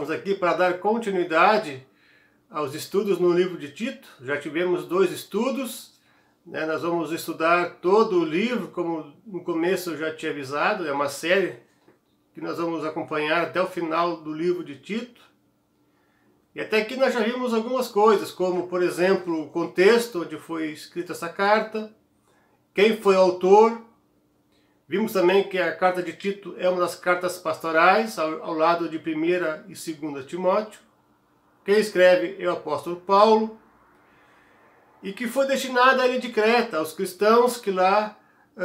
Estamos aqui para dar continuidade aos estudos no livro de Tito. Já tivemos 2 estudos, né? Nós vamos estudar todo o livro, como no começo eu já tinha avisado, é uma série que nós vamos acompanhar até o final do livro de Tito. E até aqui nós já vimos algumas coisas, como, por exemplo, o contexto onde foi escrita essa carta, quem foi o autor. Vimos também que a carta de Tito é uma das cartas pastorais, ao lado de 1ª e 2ª Timóteo. Quem escreve é o apóstolo Paulo, e que foi destinada à ilha de Creta, aos cristãos que lá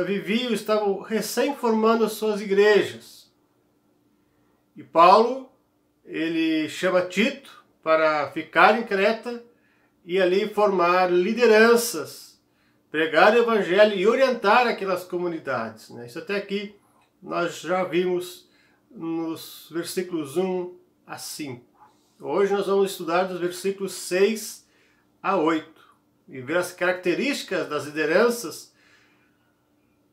viviam e estavam recém-formando suas igrejas. E Paulo, ele chama Tito para ficar em Creta e ali formar lideranças, pregar o evangelho e orientar aquelas comunidades, né? Isso até aqui nós já vimos nos versículos 1 a 5. Hoje nós vamos estudar dos versículos 6 a 8 e ver as características das lideranças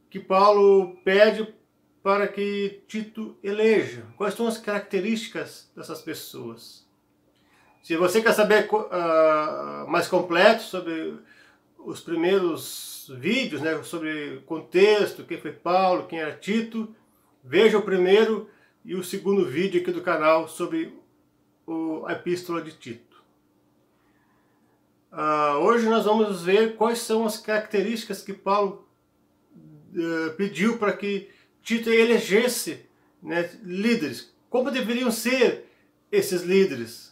que Paulo pede para que Tito eleja. Quais são as características dessas pessoas? Se você quer saber mais completo sobre os primeiros vídeos, né, sobre contexto, quem foi Paulo, quem era Tito, veja o primeiro e o segundo vídeo aqui do canal sobre a epístola de Tito. Hoje nós vamos ver quais são as características que Paulo pediu para que Tito elegesse, né, líderes. Como deveriam ser esses líderes?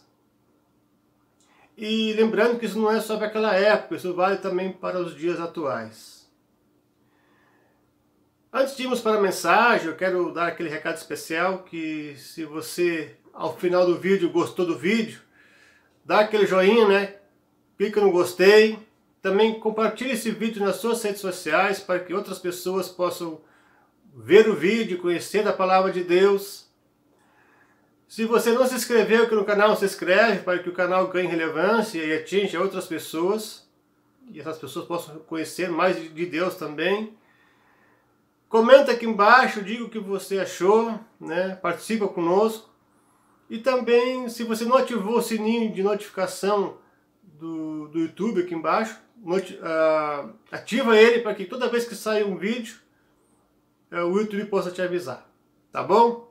E lembrando que isso não é só para aquela época, isso vale também para os dias atuais. Antes de irmos para a mensagem, eu quero dar aquele recado especial que se você, ao final do vídeo, gostou do vídeo, dá aquele joinha, né? Clica no gostei. Também compartilhe esse vídeo nas suas redes sociais para que outras pessoas possam ver o vídeo, conhecer a palavra de Deus. Se você não se inscreveu aqui no canal, se inscreve para que o canal ganhe relevância e atinja outras pessoas. E essas pessoas possam conhecer mais de Deus também. Comenta aqui embaixo, diga o que você achou, né? Participa conosco. E também, se você não ativou o sininho de notificação do YouTube aqui embaixo, ativa ele para que toda vez que sair um vídeo, o YouTube possa te avisar. Tá bom?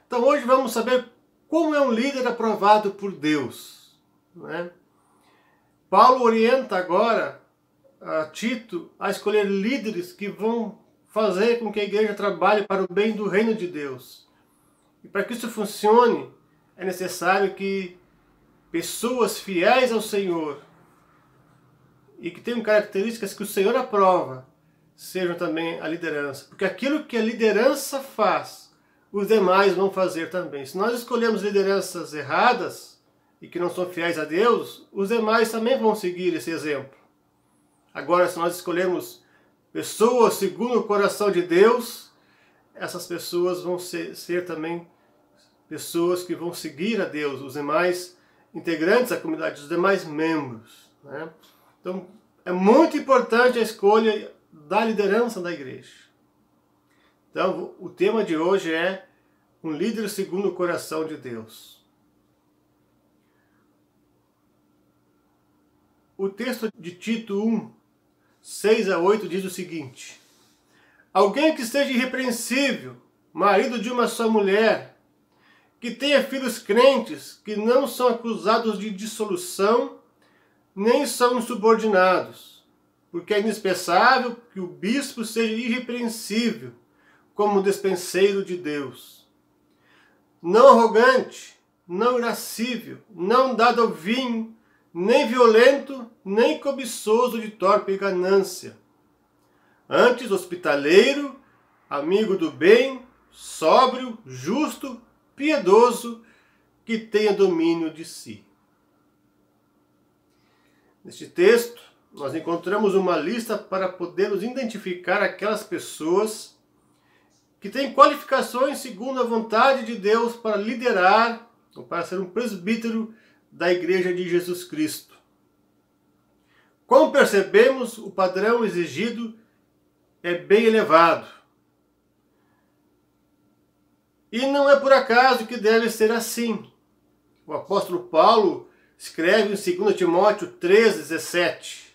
Então hoje vamos saber como é um líder aprovado por Deus, né? Paulo orienta agora a Tito a escolher líderes que vão fazer com que a igreja trabalhe para o bem do reino de Deus. E para que isso funcione, é necessário que pessoas fiéis ao Senhor e que tenham características que o Senhor aprova, sejam também a liderança. Porque aquilo que a liderança faz, os demais vão fazer também. Se nós escolhemos lideranças erradas e que não são fiéis a Deus, os demais também vão seguir esse exemplo. Agora, se nós escolhermos pessoas segundo o coração de Deus, essas pessoas vão ser também pessoas que vão seguir a Deus, os demais integrantes da comunidade, os demais membros, né? Então, é muito importante a escolha da liderança da igreja. Então, o tema de hoje é um líder segundo o coração de Deus. O texto de Tito 1, 6 a 8 diz o seguinte: alguém que esteja irrepreensível, marido de uma só mulher, que tenha filhos crentes, que não são acusados de dissolução, nem são insubordinados, porque é indispensável que o bispo seja irrepreensível, como despenseiro de Deus, não arrogante, não irascível, não dado ao vinho, nem violento, nem cobiçoso de torpe ganância. Antes hospitaleiro, amigo do bem, sóbrio, justo, piedoso, que tenha domínio de si. Neste texto, nós encontramos uma lista para podermos identificar aquelas pessoas que têm qualificações segundo a vontade de Deus para liderar ou para ser um presbítero da Igreja de Jesus Cristo. Como percebemos, o padrão exigido é bem elevado. E não é por acaso que deve ser assim. O apóstolo Paulo escreve em 2 Timóteo 3,17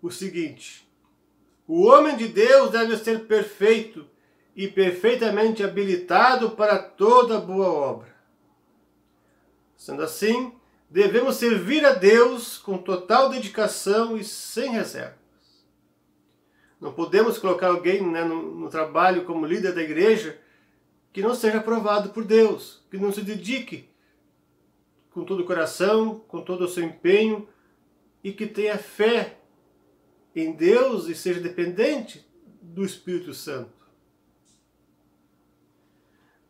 o seguinte: o homem de Deus deve ser perfeito e perfeitamente habilitado para toda boa obra. Sendo assim, devemos servir a Deus com total dedicação e sem reservas. Não podemos colocar alguém, no trabalho como líder da igreja que não seja aprovado por Deus, que não se dedique com todo o coração, com todo o seu empenho e que tenha fé em Deus e seja dependente do Espírito Santo.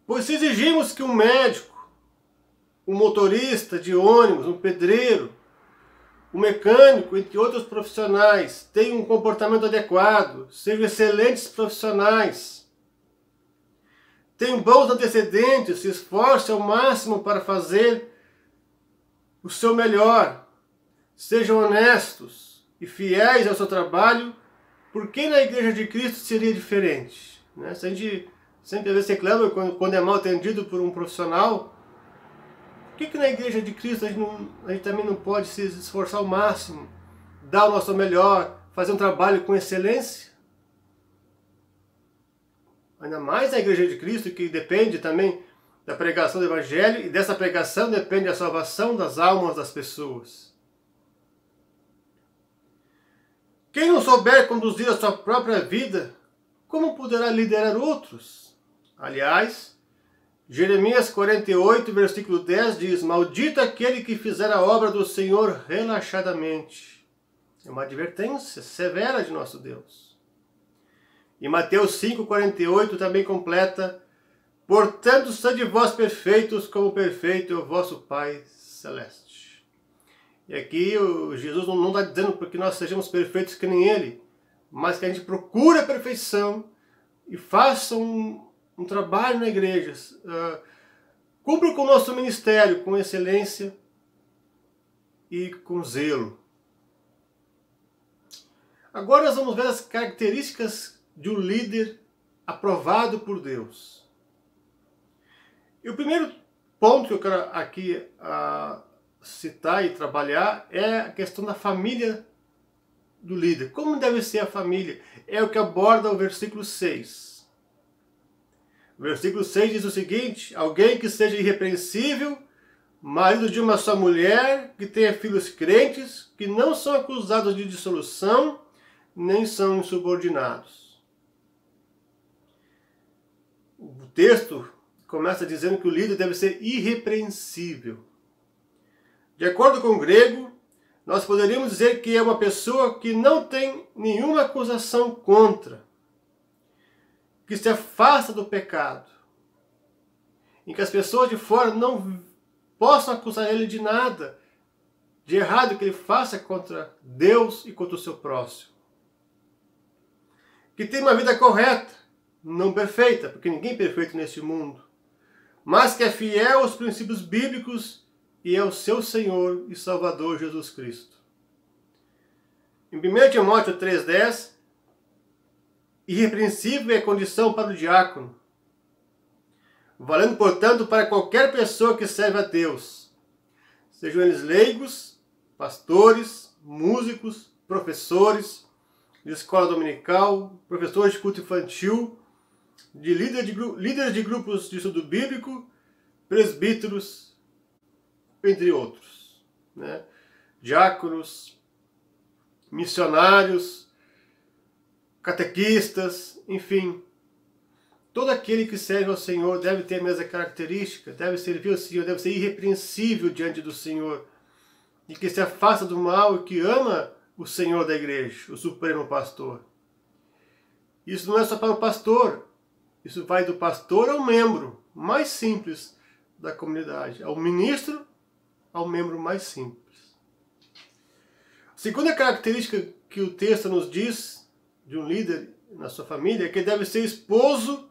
Pois se exigimos que um médico, um motorista de ônibus, um pedreiro, um mecânico, entre outros profissionais, tenham um comportamento adequado, sejam excelentes profissionais, tenham bons antecedentes, se esforcem ao máximo para fazer o seu melhor, sejam honestos e fiéis ao seu trabalho, por que na Igreja de Cristo seria diferente? Se a gente sempre às vezes reclama quando é mal atendido por um profissional, por que na Igreja de Cristo a gente também não pode se esforçar ao máximo, dar o nosso melhor, fazer um trabalho com excelência? Ainda mais na Igreja de Cristo, que depende também da pregação do Evangelho, e dessa pregação depende a salvação das almas das pessoas. Quem não souber conduzir a sua própria vida, como poderá liderar outros? Aliás, Jeremias 48, versículo 10 diz: maldito aquele que fizer a obra do Senhor relaxadamente. É uma advertência severa de nosso Deus. E Mateus 5,48 também completa: portanto, sede vós perfeitos, como perfeito é o vosso Pai Celeste. E aqui Jesus não está dizendo porque nós sejamos perfeitos que nem Ele, mas que a gente procure a perfeição e faça um trabalho na igreja, cumpra com o nosso ministério com excelência e com zelo. Agora nós vamos ver as características de um líder aprovado por Deus. E o primeiro ponto que eu quero aqui citar e trabalhar é a questão da família do líder. Como deve ser a família? É o que aborda o versículo 6. O versículo 6 diz o seguinte: alguém que seja irrepreensível, marido de uma só mulher, que tenha filhos crentes, que não são acusados de dissolução, nem são insubordinados. O texto começa dizendo que o líder deve ser irrepreensível. De acordo com o grego, nós poderíamos dizer que é uma pessoa que não tem nenhuma acusação contra, que se afasta do pecado, em que as pessoas de fora não possam acusar ele de nada de errado que ele faça contra Deus e contra o seu próximo. Que tem uma vida correta, não perfeita, porque ninguém é perfeito neste mundo, mas que é fiel aos princípios bíblicos e é o seu Senhor e Salvador Jesus Cristo. Em 1 Timóteo 3,10, irrepreensível é condição para o diácono, valendo, portanto, para qualquer pessoa que serve a Deus, sejam eles leigos, pastores, músicos, professores de escola dominical, professores de culto infantil, de líderes de grupos de estudo bíblico, presbíteros, entre outros, diáconos, missionários, catequistas, enfim. Todo aquele que serve ao Senhor deve ter a mesma característica, deve servir ao Senhor, deve ser irrepreensível diante do Senhor, e que se afasta do mal e que ama o Senhor da igreja, o Supremo Pastor. Isso não é só para o pastor, isso vai do pastor ao membro mais simples da comunidade, ao ministro, ao membro mais simples. A segunda característica que o texto nos diz de um líder na sua família é que ele deve ser esposo,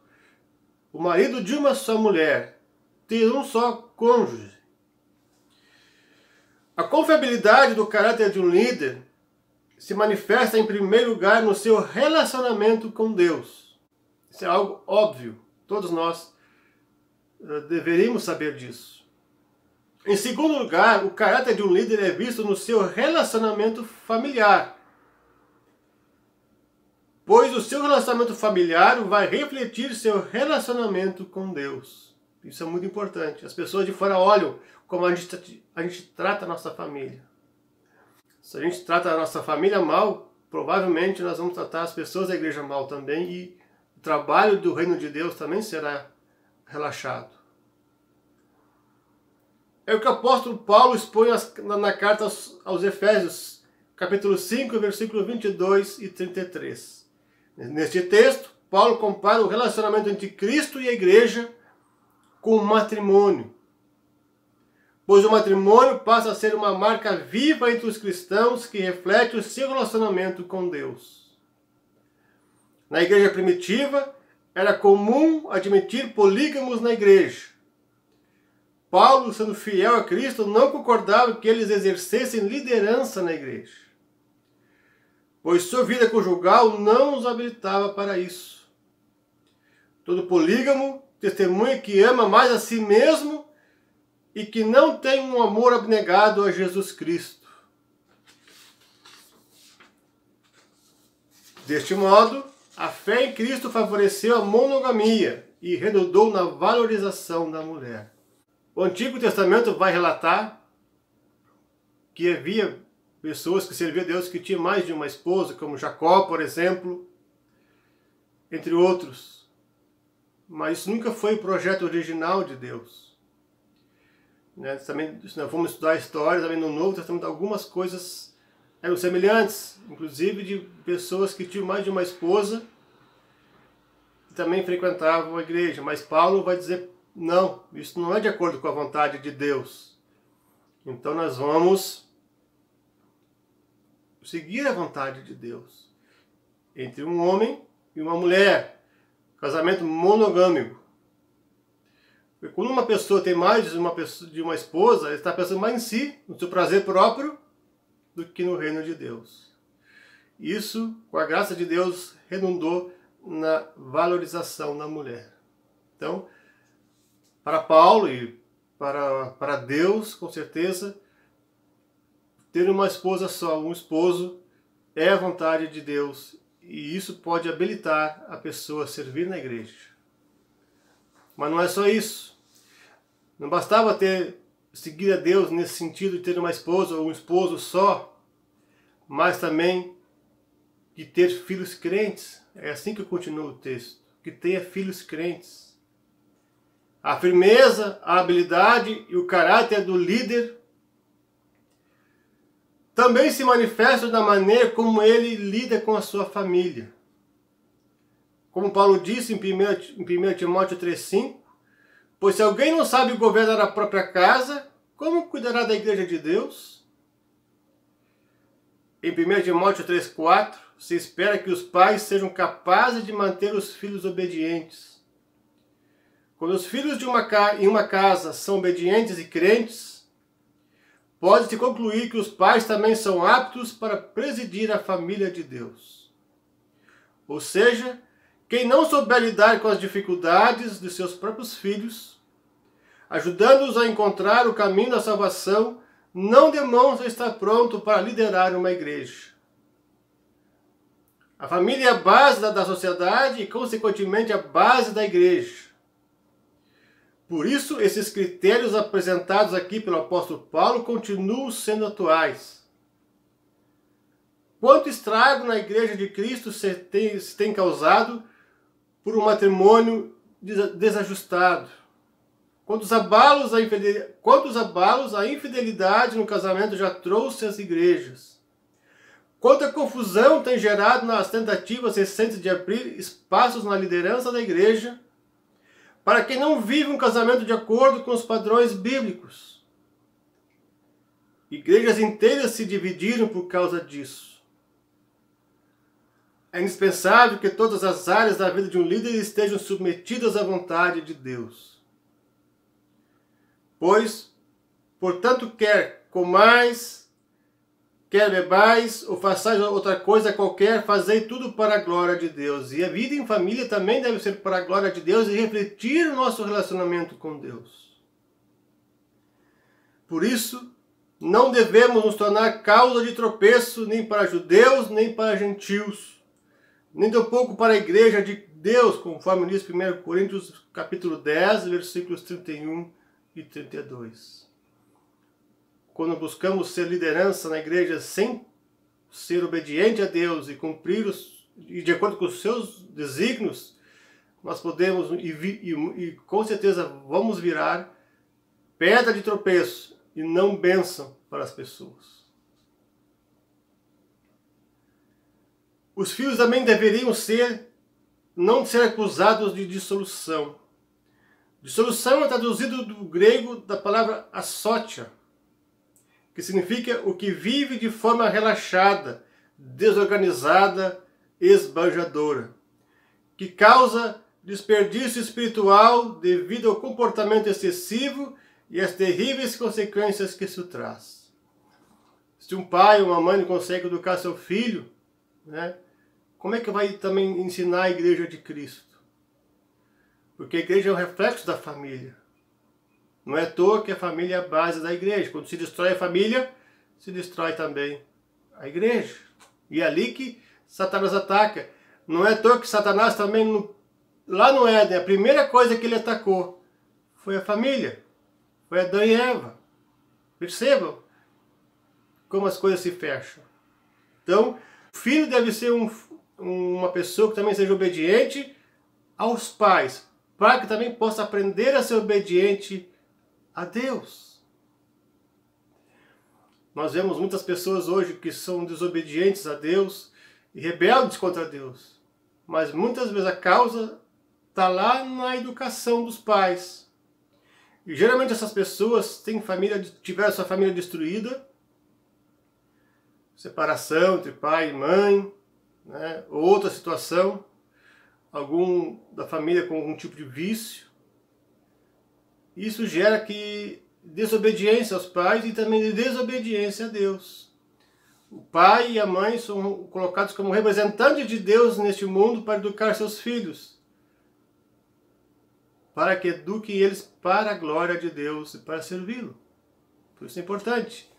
o marido de uma só mulher, ter um só cônjuge. A confiabilidade do caráter de um líder se manifesta em primeiro lugar no seu relacionamento com Deus. Isso é algo óbvio, todos nós deveríamos saber disso. Em segundo lugar, o caráter de um líder é visto no seu relacionamento familiar, pois o seu relacionamento familiar vai refletir seu relacionamento com Deus. Isso é muito importante. As pessoas de fora olham como a gente trata a nossa família. Se a gente trata a nossa família mal, provavelmente nós vamos tratar as pessoas da igreja mal também, e o trabalho do reino de Deus também será relaxado. É o que o apóstolo Paulo expõe na carta aos Efésios, capítulo 5, versículos 22 e 33. Neste texto, Paulo compara o relacionamento entre Cristo e a igreja com o matrimônio, pois o matrimônio passa a ser uma marca viva entre os cristãos que reflete o seu relacionamento com Deus. Na igreja primitiva, era comum admitir polígamos na igreja. Paulo, sendo fiel a Cristo, não concordava que eles exercessem liderança na igreja, pois sua vida conjugal não os habilitava para isso. Todo polígamo testemunha que ama mais a si mesmo e que não tem um amor abnegado a Jesus Cristo. Deste modo, a fé em Cristo favoreceu a monogamia e redundou na valorização da mulher. O Antigo Testamento vai relatar que havia pessoas que serviam a Deus que tinham mais de uma esposa, como Jacó, por exemplo, entre outros. Mas isso nunca foi o projeto original de Deus. Também, se nós formos estudar a história, também no Novo Testamento, algumas coisas eram semelhantes, inclusive de pessoas que tinham mais de uma esposa e também frequentavam a igreja. Mas Paulo vai dizer, não, isso não é de acordo com a vontade de Deus. Então nós vamos seguir a vontade de Deus entre um homem e uma mulher, casamento monogâmico. Porque quando uma pessoa tem mais de uma esposa, ele está pensando mais em si, no seu prazer próprio, do que no reino de Deus. Isso, com a graça de Deus, redundou na valorização da mulher. Então, para Paulo e para Deus, com certeza, ter uma esposa só, um esposo, é a vontade de Deus. E isso pode habilitar a pessoa a servir na igreja. Mas não é só isso. Não bastava seguir a Deus nesse sentido de ter uma esposa ou um esposo só, mas também de ter filhos crentes. É assim que continua o texto. Que tenha filhos crentes. A firmeza, a habilidade e o caráter do líder também se manifestam da maneira como ele lida com a sua família. Como Paulo disse em 1 Timóteo 3,5, pois se alguém não sabe governar a própria casa, como cuidará da igreja de Deus? Em 1 Timóteo 3,4, se espera que os pais sejam capazes de manter os filhos obedientes. Quando os filhos em uma casa são obedientes e crentes, pode-se concluir que os pais também são aptos para presidir a família de Deus. Ou seja, quem não souber lidar com as dificuldades de seus próprios filhos, ajudando-os a encontrar o caminho da salvação, não demonstra estar pronto para liderar uma igreja. A família é a base da sociedade e, consequentemente, a base da igreja. Por isso, esses critérios apresentados aqui pelo apóstolo Paulo continuam sendo atuais. Quanto estrago na igreja de Cristo se tem causado por um matrimônio desajustado? Quantos abalos a infidelidade no casamento já trouxe às igrejas? Quanta confusão tem gerado nas tentativas recentes de abrir espaços na liderança da igreja para quem não vive um casamento de acordo com os padrões bíblicos. Igrejas inteiras se dividiram por causa disso. É indispensável que todas as áreas da vida de um líder estejam submetidas à vontade de Deus. Pois, portanto, quer quer bebais ou façais outra coisa qualquer, fazei tudo para a glória de Deus. E a vida em família também deve ser para a glória de Deus e refletir o nosso relacionamento com Deus. Por isso, não devemos nos tornar causa de tropeço nem para judeus, nem para gentios, nem tampouco para a igreja de Deus, conforme diz 1 Coríntios capítulo 10, versículos 31 e 32. Quando buscamos ser liderança na igreja sem ser obediente a Deus e cumprir e de acordo com os seus desígnios, nós podemos e com certeza vamos virar pedra de tropeço e não bênção para as pessoas. Os filhos também deveriam não ser acusados de dissolução. Dissolução é traduzido do grego da palavra asótia, que significa o que vive de forma relaxada, desorganizada, esbanjadora, que causa desperdício espiritual devido ao comportamento excessivo e às terríveis consequências que isso traz. Se um pai ou uma mãe não consegue educar seu filho, né, como é que vai também ensinar a igreja de Cristo? Porque a igreja é um reflexo da família. Não é à toa que a família é a base da igreja. Quando se destrói a família, se destrói também a igreja. E é ali que Satanás ataca. Não é à toa que Satanás também, lá no Éden, a primeira coisa que ele atacou foi a família. Foi Adão e Eva. Percebam como as coisas se fecham. Então, o filho deve ser uma pessoa que também seja obediente aos pais, para que também possa aprender a ser obediente a Deus. Nós vemos muitas pessoas hoje que são desobedientes a Deus e rebeldes contra Deus. Mas muitas vezes a causa está lá na educação dos pais. E geralmente essas pessoas tiveram sua família destruída, separação entre pai e mãe, né, ou outra situação, algum da família com algum tipo de vício. Isso gera desobediência aos pais e também desobediência a Deus. O pai e a mãe são colocados como representantes de Deus neste mundo para educar seus filhos, para que eduquem eles para a glória de Deus e para servi-lo. Por isso é importante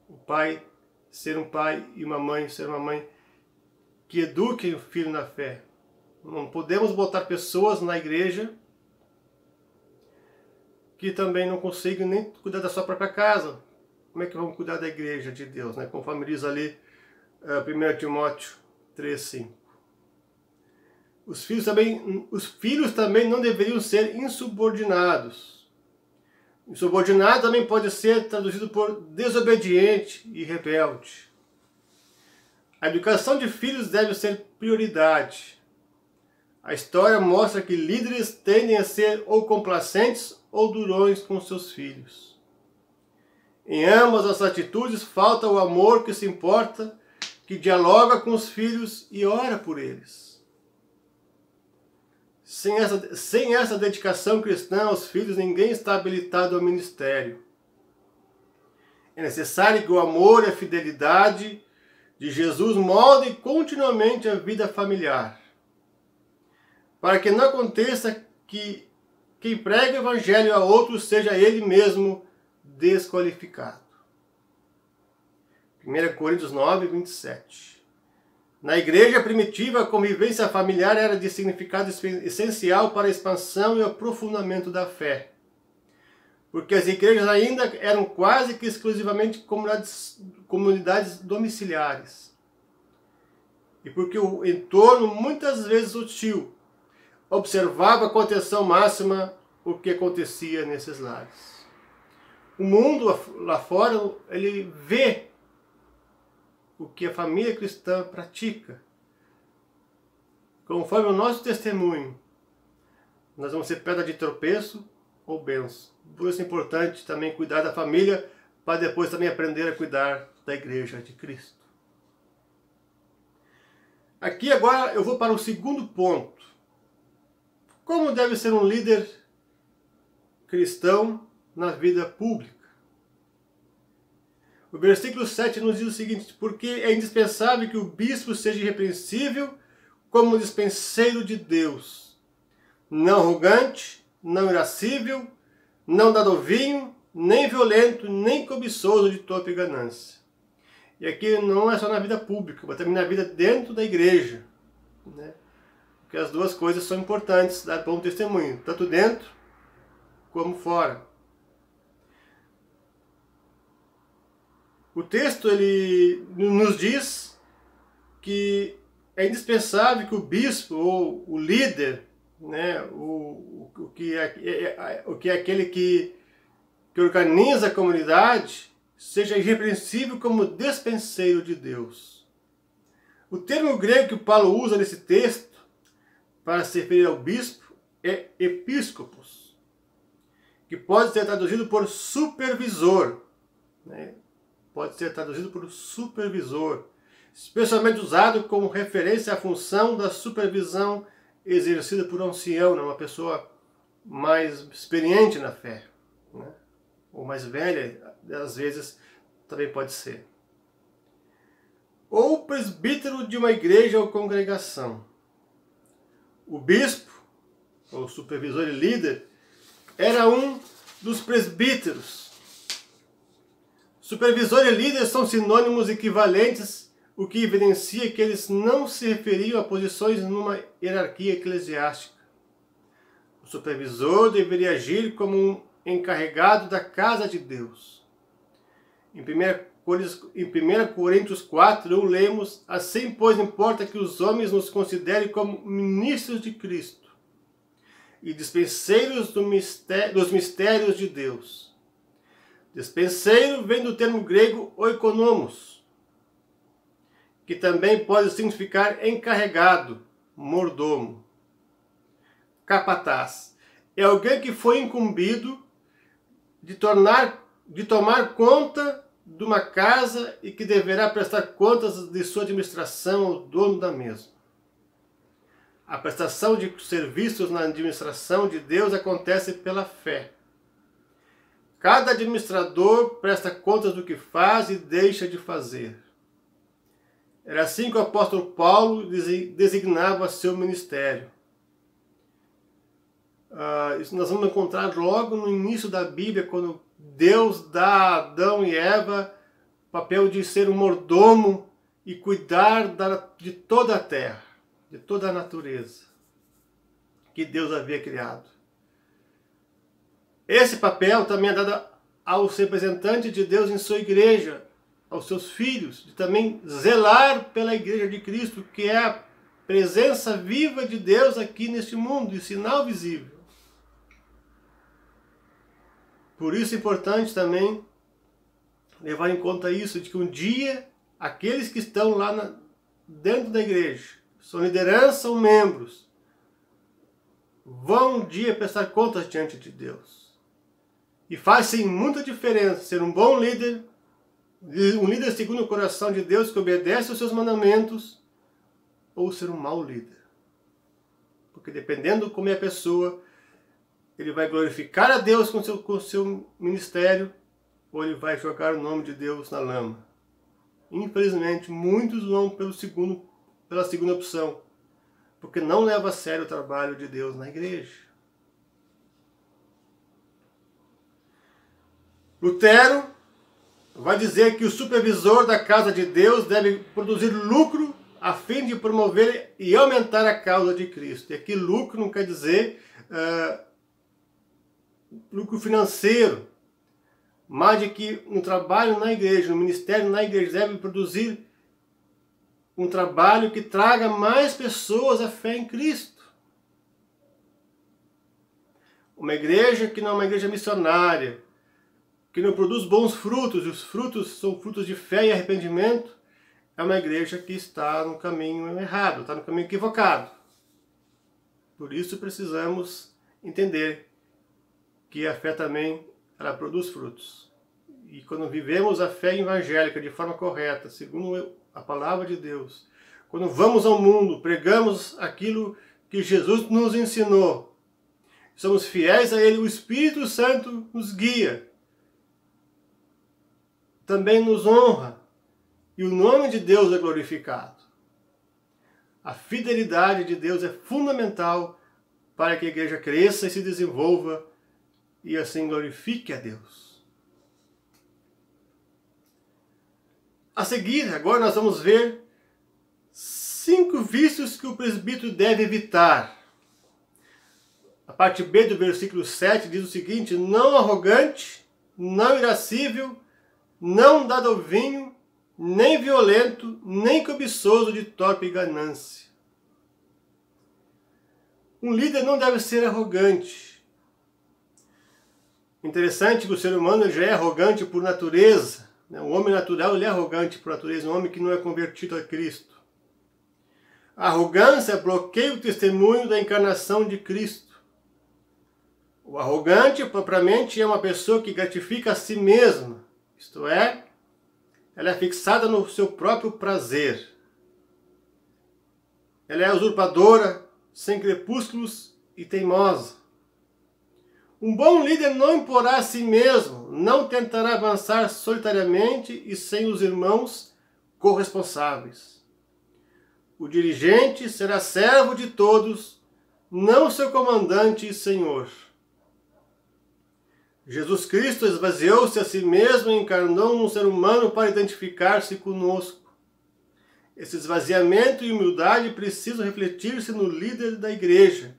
o pai ser um pai e uma mãe ser uma mãe que eduquem o filho na fé. Não podemos botar pessoas na igreja que também não conseguem nem cuidar da sua própria casa. Como é que vamos cuidar da igreja de Deus, né? Conforme diz ali 1 Timóteo 3,5. Os filhos também não deveriam ser insubordinados. Insubordinado também pode ser traduzido por desobediente e rebelde. A educação de filhos deve ser prioridade. A história mostra que líderes tendem a ser ou complacentes ou durões com seus filhos. Em ambas as atitudes falta o amor que se importa, que dialoga com os filhos e ora por eles. Sem essa dedicação cristã aos filhos, ninguém está habilitado ao ministério. É necessário que o amor e a fidelidade de Jesus moldem continuamente a vida familiar, para que não aconteça que quem prega o evangelho a outros seja ele mesmo desqualificado. 1 Coríntios 9, 27. Na igreja primitiva, a convivência familiar era de significado essencial para a expansão e o aprofundamento da fé, porque as igrejas ainda eram quase que exclusivamente comunidades domiciliares, e porque o entorno, muitas vezes hostil, observava com atenção máxima o que acontecia nesses lares. O mundo lá fora, ele vê o que a família cristã pratica. Conforme o nosso testemunho, nós vamos ser pedra de tropeço ou bênção. Por isso é importante também cuidar da família, para depois também aprender a cuidar da igreja de Cristo. Aqui agora eu vou para o segundo ponto. Como deve ser um líder cristão na vida pública? O versículo 7 nos diz o seguinte: porque é indispensável que o bispo seja irrepreensível como dispenseiro de Deus, não arrogante, não irascível, não dado ao vinho, nem violento, nem cobiçoso de torpe ganância. E aqui não é só na vida pública, mas também na vida dentro da igreja, né? Porque as duas coisas são importantes, dar bom testemunho, tanto dentro como fora. O texto ele nos diz que é indispensável que o bispo ou o líder, né, o que é aquele que organiza a comunidade, seja irrepreensível como dispenseiro de Deus. O termo grego que Paulo usa nesse texto para se referir ao bispo é episcopos, que pode ser traduzido por supervisor, né? Pode ser traduzido por supervisor, especialmente usado como referência à função da supervisão exercida por um ancião, uma pessoa mais experiente na fé, né? Ou mais velha, às vezes também pode ser. Ou presbítero de uma igreja ou congregação. O bispo, ou supervisor e líder, era um dos presbíteros. Supervisor e líder são sinônimos equivalentes, o que evidencia que eles não se referiam a posições numa hierarquia eclesiástica. O supervisor deveria agir como um encarregado da casa de Deus. Em 1 Coríntios 4, lemos: assim, pois, importa que os homens nos considerem como ministros de Cristo e dispenseiros dos mistérios de Deus. Dispenseiro vem do termo grego oikonomos, que também pode significar encarregado, mordomo. Capataz é alguém que foi incumbido de tomar conta de uma casa e que deverá prestar contas de sua administração ao dono da mesma. A prestação de serviços na administração de Deus acontece pela fé. Cada administrador presta contas do que faz e deixa de fazer. Era assim que o apóstolo Paulo designava seu ministério. Isso nós vamos encontrar logo no início da Bíblia, quando Deus dá a Adão e Eva o papel de ser um mordomo e cuidar de toda a terra, de toda a natureza que Deus havia criado. Esse papel também é dado aos representantes de Deus em sua igreja, aos seus filhos, de também zelar pela igreja de Cristo, que é a presença viva de Deus aqui neste mundo, e sinal visível. Por isso é importante também levar em conta isso, de que um dia aqueles que estão lá dentro da igreja, são liderança ou membros, vão um dia prestar contas diante de Deus. E faz sim muita diferença ser um bom líder, um líder segundo o coração de Deus, que obedece aos seus mandamentos, ou ser um mau líder. Porque dependendo como é a pessoa, ele vai glorificar a Deus com o seu ministério, ou ele vai jogar o nome de Deus na lama. Infelizmente, muitos vão pela segunda opção, porque não leva a sério o trabalho de Deus na igreja. Lutero vai dizer que o supervisor da casa de Deus deve produzir lucro a fim de promover e aumentar a causa de Cristo. E aqui lucro não quer dizer lucro financeiro, mas de que no trabalho na igreja, no ministério na igreja, deve produzir um trabalho que traga mais pessoas à fé em Cristo. Uma igreja que não é uma igreja missionária, que não produz bons frutos, e os frutos são frutos de fé e arrependimento, é uma igreja que está no caminho errado, está no caminho equivocado. Por isso precisamos entender que a fé também ela produz frutos. E quando vivemos a fé evangélica de forma correta, segundo a palavra de Deus, quando vamos ao mundo, pregamos aquilo que Jesus nos ensinou, somos fiéis a Ele, o Espírito Santo nos guia. também nos honra e o nome de Deus é glorificado. A fidelidade de Deus é fundamental para que a igreja cresça e se desenvolva e assim glorifique a Deus. A seguir, agora nós vamos ver 5 vícios que o presbítero deve evitar. A parte B do versículo 7 diz o seguinte: não arrogante, não irascível, não dado ao vinho, nem violento, nem cobiçoso de torpe ganância. Um líder não deve ser arrogante. Interessante que o ser humano já é arrogante por natureza. O homem natural ele é arrogante por natureza, um homem que não é convertido a Cristo. A arrogância bloqueia o testemunho da encarnação de Cristo. O arrogante, propriamente, é uma pessoa que gratifica a si mesma, isto é, ela é fixada no seu próprio prazer. Ela é usurpadora, sem crepúsculos e teimosa. Um bom líder não imporá a si mesmo, não tentará avançar solitariamente e sem os irmãos corresponsáveis. O dirigente será servo de todos, não seu comandante e senhor. Jesus Cristo esvaziou-se a si mesmo e encarnou um ser humano para identificar-se conosco. Esse esvaziamento e humildade precisam refletir-se no líder da igreja,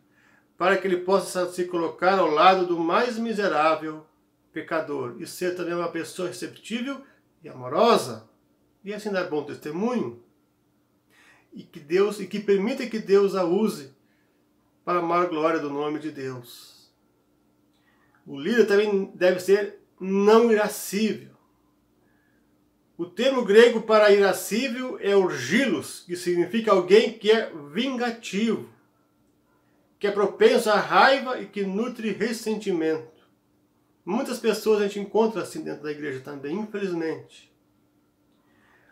para que ele possa se colocar ao lado do mais miserável pecador e ser também uma pessoa receptível e amorosa, e assim dar bom testemunho, e que permita que Deus a use para a maior glória do nome de Deus. O líder também deve ser não irascível. O termo grego para irascível é orgilos, que significa alguém que é vingativo, que é propenso à raiva e que nutre ressentimento. Muitas pessoas a gente encontra assim dentro da igreja também, infelizmente.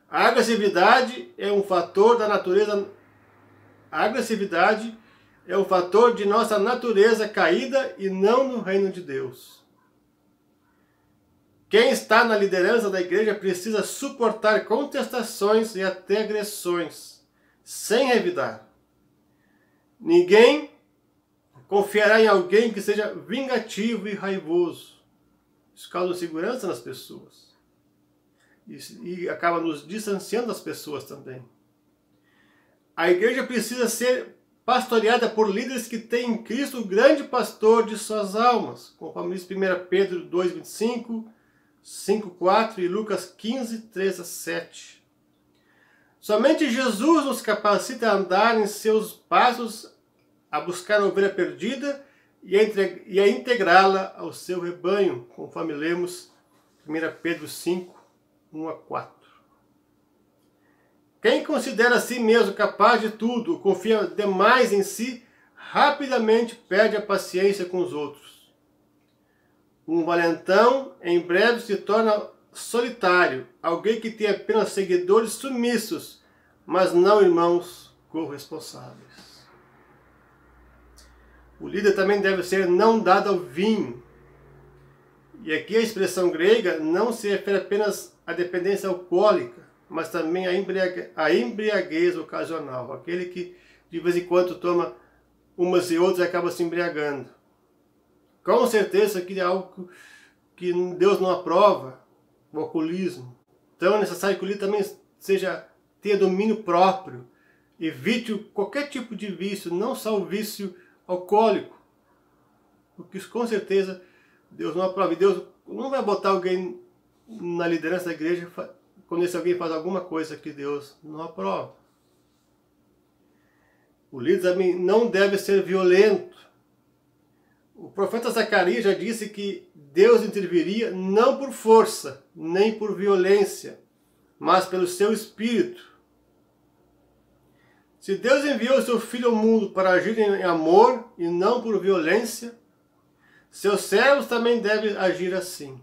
A agressividade é um fator da natureza. A agressividade é um fator de nossa natureza caída e não no reino de Deus. Quem está na liderança da igreja precisa suportar contestações e até agressões, sem revidar. Ninguém confiará em alguém que seja vingativo e raivoso. Isso causa insegurança nas pessoas. E acaba nos distanciando das pessoas também. A igreja precisa ser pastoreada por líderes que têm em Cristo o grande pastor de suas almas, conforme diz 1 Pedro 2,25, 5,4 e Lucas 15, 3 a 7. Somente Jesus nos capacita a andar em seus passos, a buscar a ovelha perdida e a integrá-la ao seu rebanho, conforme lemos 1 Pedro 5, 1 a 4. Quem considera a si mesmo capaz de tudo, confia demais em si, rapidamente perde a paciência com os outros. Um valentão em breve se torna solitário, alguém que tem apenas seguidores sumissos, mas não irmãos corresponsáveis. O líder também deve ser não dado ao vinho. E aqui a expressão grega não se refere apenas à dependência alcoólica, mas também à embriaguez ocasional. Aquele que de vez em quando toma umas e outras e acaba se embriagando. Com certeza que é algo que Deus não aprova, o alcoolismo. Então é necessário que o líder também tenha domínio próprio. Evite qualquer tipo de vício, não só o vício alcoólico, porque isso com certeza Deus não aprova. E Deus não vai botar alguém na liderança da igreja quando esse alguém faz alguma coisa que Deus não aprova. O líder também não deve ser violento. O profeta Zacarias já disse que Deus interviria não por força, nem por violência, mas pelo seu Espírito. Se Deus enviou o seu Filho ao mundo para agir em amor e não por violência, seus servos também devem agir assim.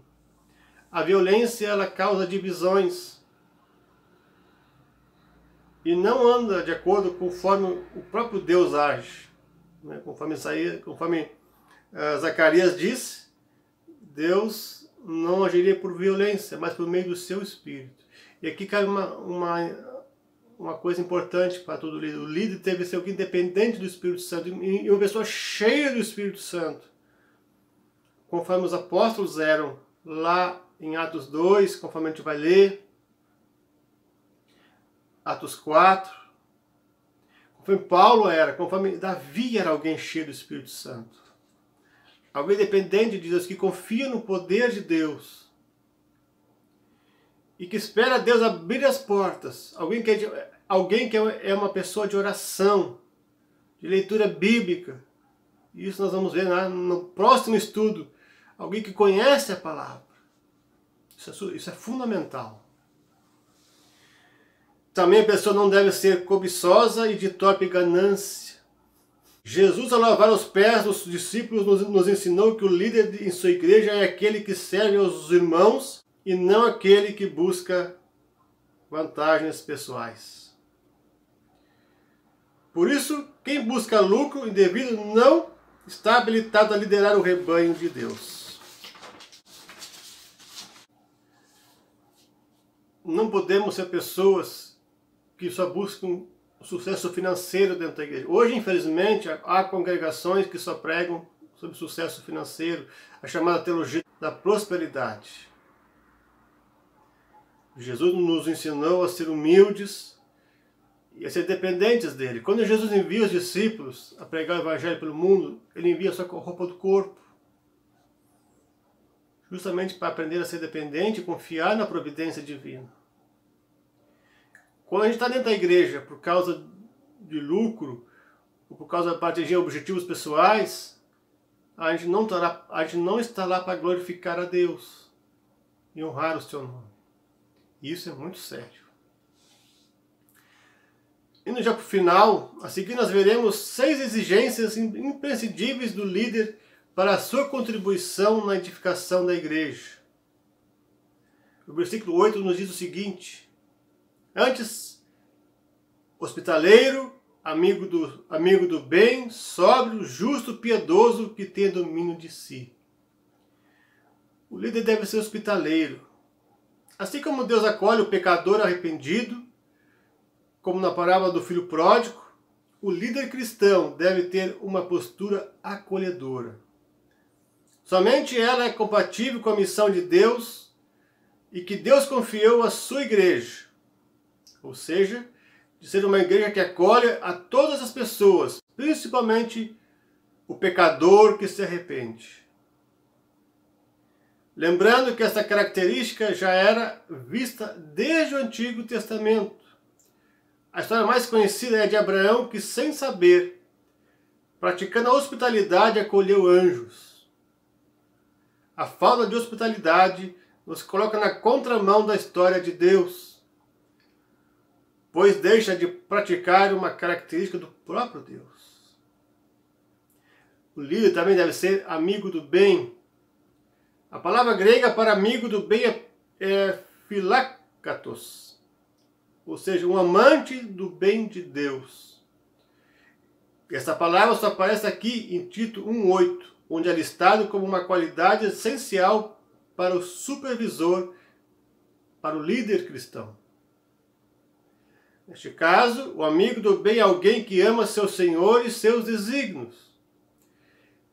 A violência ela causa divisões e não anda de acordo conforme o próprio Deus age. Conforme Zacarias disse, Deus não agiria por violência, mas por meio do seu Espírito. E aqui cabe uma coisa importante para todo líder. O líder deve ser alguém dependente do Espírito Santo e uma pessoa cheia do Espírito Santo, conforme os apóstolos eram lá em Atos 2, conforme a gente vai ler, Atos 4, conforme Paulo era, conforme Davi era alguém cheio do Espírito Santo. Alguém dependente de Deus, que confia no poder de Deus e que espera Deus abrir as portas. Alguém que é uma pessoa de oração, de leitura bíblica. Isso nós vamos ver no próximo estudo. Alguém que conhece a palavra. Isso é fundamental. Também a pessoa não deve ser cobiçosa e de torpe ganância. Jesus, ao lavar os pés dos discípulos, nos ensinou que o líder em sua igreja é aquele que serve aos irmãos e não aquele que busca vantagens pessoais. Por isso, quem busca lucro indevido não está habilitado a liderar o rebanho de Deus. Não podemos ser pessoas que só buscam sucesso financeiro dentro da igreja. Hoje, infelizmente, há congregações que só pregam sobre sucesso financeiro, a chamada teologia da prosperidade. Jesus nos ensinou a ser humildes e a ser dependentes dele. Quando Jesus envia os discípulos a pregar o evangelho pelo mundo, ele envia só com a roupa do corpo, justamente para aprender a ser dependente e confiar na providência divina. Quando a gente está dentro da igreja por causa de lucro, ou por causa de atingir objetivos pessoais, a gente não está lá para glorificar a Deus e honrar o seu nome. Isso é muito sério. Indo já para o final, a seguir nós veremos 6 exigências imprescindíveis do líder para a sua contribuição na edificação da igreja. O versículo 8 nos diz o seguinte: antes, hospitaleiro, amigo do bem, sóbrio, justo, piedoso, que tenha domínio de si. O líder deve ser hospitaleiro. Assim como Deus acolhe o pecador arrependido, como na parábola do filho pródigo, o líder cristão deve ter uma postura acolhedora. Somente ela é compatível com a missão de Deus e que Deus confiou à sua igreja. Ou seja, de ser uma igreja que acolhe a todas as pessoas, principalmente o pecador que se arrepende. Lembrando que essa característica já era vista desde o Antigo Testamento. A história mais conhecida é a de Abraão, que sem saber, praticando a hospitalidade, acolheu anjos. A falta de hospitalidade nos coloca na contramão da história de Deus, pois deixa de praticar uma característica do próprio Deus. O líder também deve ser amigo do bem. A palavra grega para amigo do bem é philakatos, ou seja, um amante do bem de Deus. Essa palavra só aparece aqui em Tito 1,8, onde é listado como uma qualidade essencial para o supervisor, para o líder cristão. Neste caso, o amigo do bem é alguém que ama seu Senhor e seus desígnios.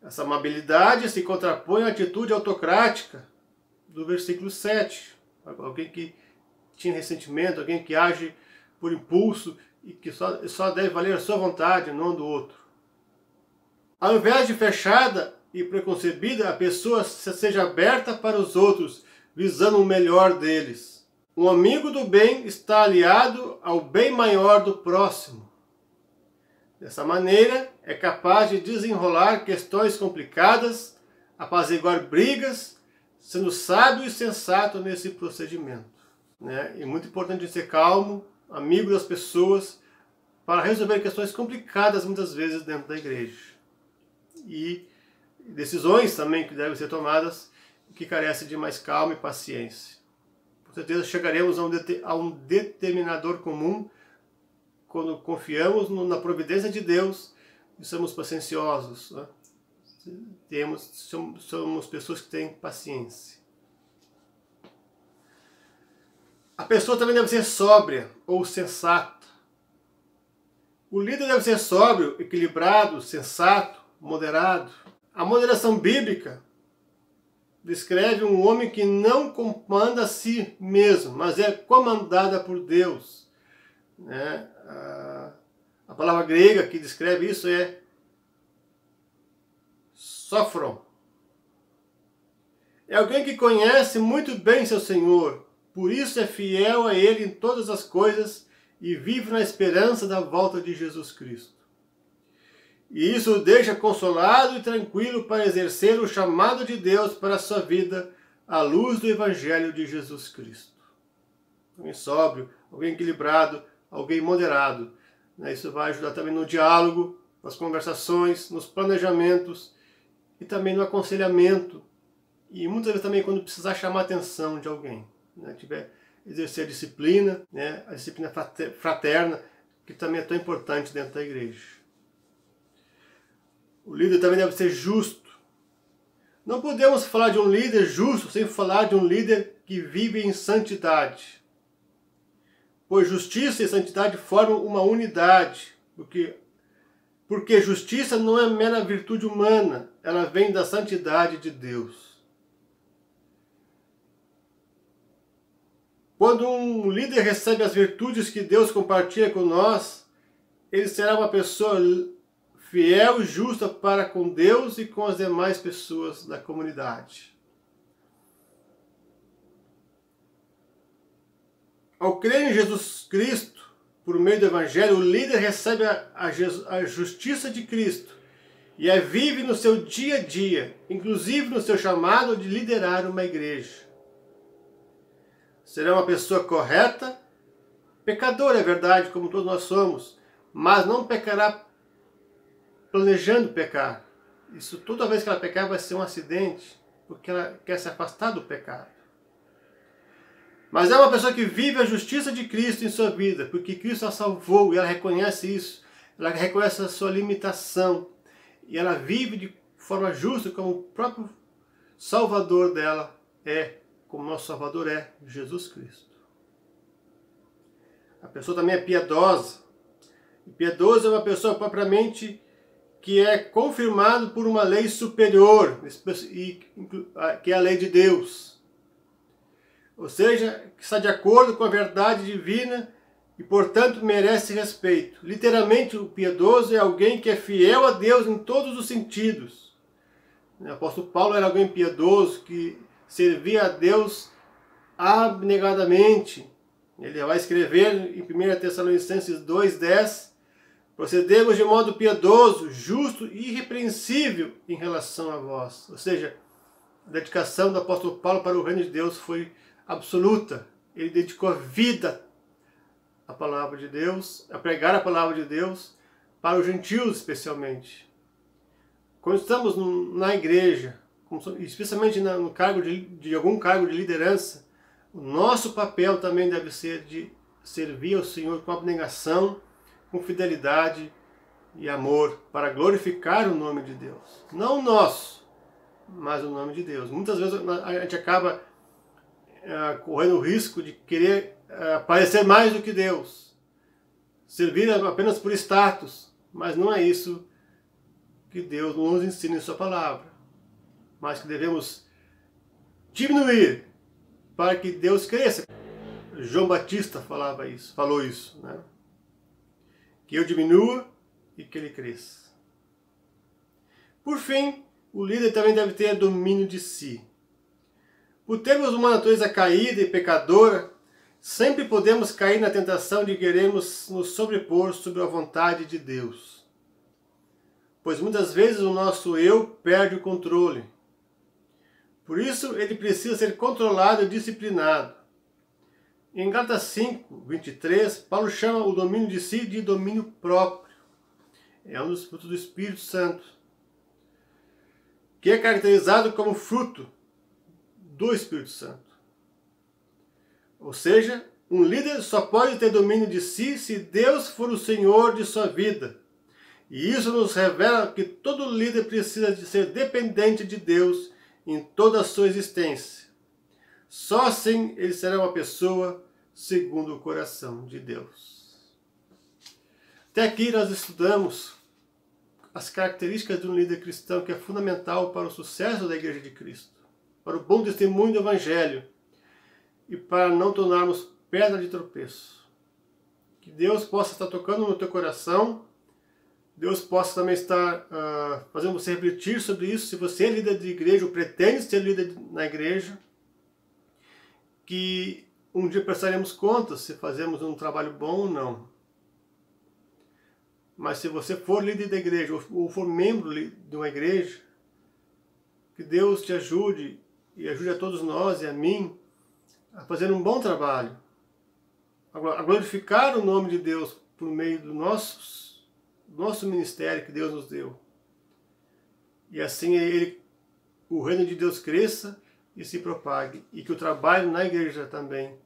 Essa amabilidade se contrapõe à atitude autocrática do versículo 7. Alguém que tinha ressentimento, alguém que age por impulso e que só deve valer a sua vontade, não do outro. Ao invés de fechada e preconcebida, a pessoa seja aberta para os outros, visando o melhor deles. Um amigo do bem está aliado ao bem maior do próximo. Dessa maneira, é capaz de desenrolar questões complicadas, apaziguar brigas, sendo sábio e sensato nesse procedimento. É muito importante ser calmo, amigo das pessoas, para resolver questões complicadas muitas vezes dentro da igreja. E decisões também que devem ser tomadas que carecem de mais calma e paciência. Com certeza chegaremos a um determinador comum quando confiamos na providência de Deus e somos pacienciosos. Né? Somos pessoas que têm paciência. pessoa também deve ser sóbria ou sensata. O líder deve ser sóbrio, equilibrado, sensato, moderado. A moderação bíblica descreve um homem que não comanda a si mesmo, mas é comandada por Deus. Né? A palavra grega que descreve isso é sofron. É alguém que conhece muito bem seu Senhor, por isso é fiel a Ele em todas as coisas e vive na esperança da volta de Jesus Cristo. E isso o deixa consolado e tranquilo para exercer o chamado de Deus para a sua vida à luz do Evangelho de Jesus Cristo. Alguém sóbrio, alguém equilibrado, alguém moderado. Isso vai ajudar também no diálogo, nas conversações, nos planejamentos e também no aconselhamento. E muitas vezes também quando precisar chamar a atenção de alguém. Tiver exercer a disciplina fraterna, que também é tão importante dentro da igreja. O líder também deve ser justo. Não podemos falar de um líder justo sem falar de um líder que vive em santidade. Pois justiça e santidade formam uma unidade. Porque justiça não é mera virtude humana, ela vem da santidade de Deus. Quando um líder recebe as virtudes que Deus compartilha com nós, ele será uma pessoa fiel e justa para com Deus e com as demais pessoas da comunidade. Ao crer em Jesus Cristo, por meio do Evangelho, o líder recebe a justiça de Cristo e a vive no seu dia a dia, inclusive no seu chamado de liderar uma igreja. Será uma pessoa correta, pecadora, é verdade, como todos nós somos, mas não pecará planejando pecar. Isso toda vez que ela pecar vai ser um acidente, porque ela quer se afastar do pecado. Mas é uma pessoa que vive a justiça de Cristo em sua vida, porque Cristo a salvou e ela reconhece isso, ela reconhece a sua limitação e ela vive de forma justa como o próprio Salvador dela é, como nosso Salvador é, Jesus Cristo. A pessoa também é piedosa. E piedoso é uma pessoa propriamente que é confirmado por uma lei superior, que é a lei de Deus. Ou seja, que está de acordo com a verdade divina e, portanto, merece respeito. Literalmente, o piedoso é alguém que é fiel a Deus em todos os sentidos. O apóstolo Paulo era alguém piedoso, que servia a Deus abnegadamente. Ele vai escrever em 1 Tessalonicenses 2,10: procedemos de modo piedoso, justo e irrepreensível em relação a vós. Ou seja, a dedicação do apóstolo Paulo para o reino de Deus foi absoluta. Ele dedicou a vida à palavra de Deus, a pregar a palavra de Deus, para os gentios especialmente. Quando estamos na igreja, especialmente no cargo de algum cargo de liderança, o nosso papel também deve ser de servir ao Senhor com abnegação, com fidelidade e amor, para glorificar o nome de Deus. Não o nosso, mas o nome de Deus. Muitas vezes a gente acaba correndo o risco de querer parecer mais do que Deus, servir apenas por status, mas não é isso que Deus nos ensina em sua palavra, mas que devemos diminuir para que Deus cresça. João Batista falou isso, né? Que eu diminua e que ele cresça. Por fim, o líder também deve ter domínio de si. Por termos uma natureza caída e pecadora, sempre podemos cair na tentação de querermos nos sobrepor sobre a vontade de Deus. Pois muitas vezes o nosso eu perde o controle. Por isso, ele precisa ser controlado e disciplinado. Em Gálatas 5, 23, Paulo chama o domínio de si de domínio próprio. É um dos frutos do Espírito Santo, que é caracterizado como fruto do Espírito Santo. Ou seja, um líder só pode ter domínio de si se Deus for o Senhor de sua vida. E isso nos revela que todo líder precisa de ser dependente de Deus em toda a sua existência. Só assim ele será uma pessoa segundo o coração de Deus. Até aqui nós estudamos as características de um líder cristão que é fundamental para o sucesso da Igreja de Cristo, para o bom testemunho do Evangelho e para não tornarmos pedra de tropeço. Que Deus possa estar tocando no teu coração, Deus possa também estar fazendo você refletir sobre isso, se você é líder de igreja ou pretende ser líder na igreja, que um dia prestaremos contas se fazemos um trabalho bom ou não. Mas se você for líder da igreja ou for membro de uma igreja, que Deus te ajude e ajude a todos nós e a mim a fazer um bom trabalho, a glorificar o nome de Deus por meio do nosso ministério que Deus nos deu. E assim o reino de Deus cresça e se propague, e que o trabalho na igreja também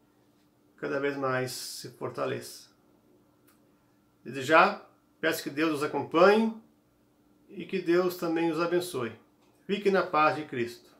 cada vez mais se fortaleça. Desde já, peço que Deus os acompanhe e que Deus também os abençoe. Fique na paz de Cristo.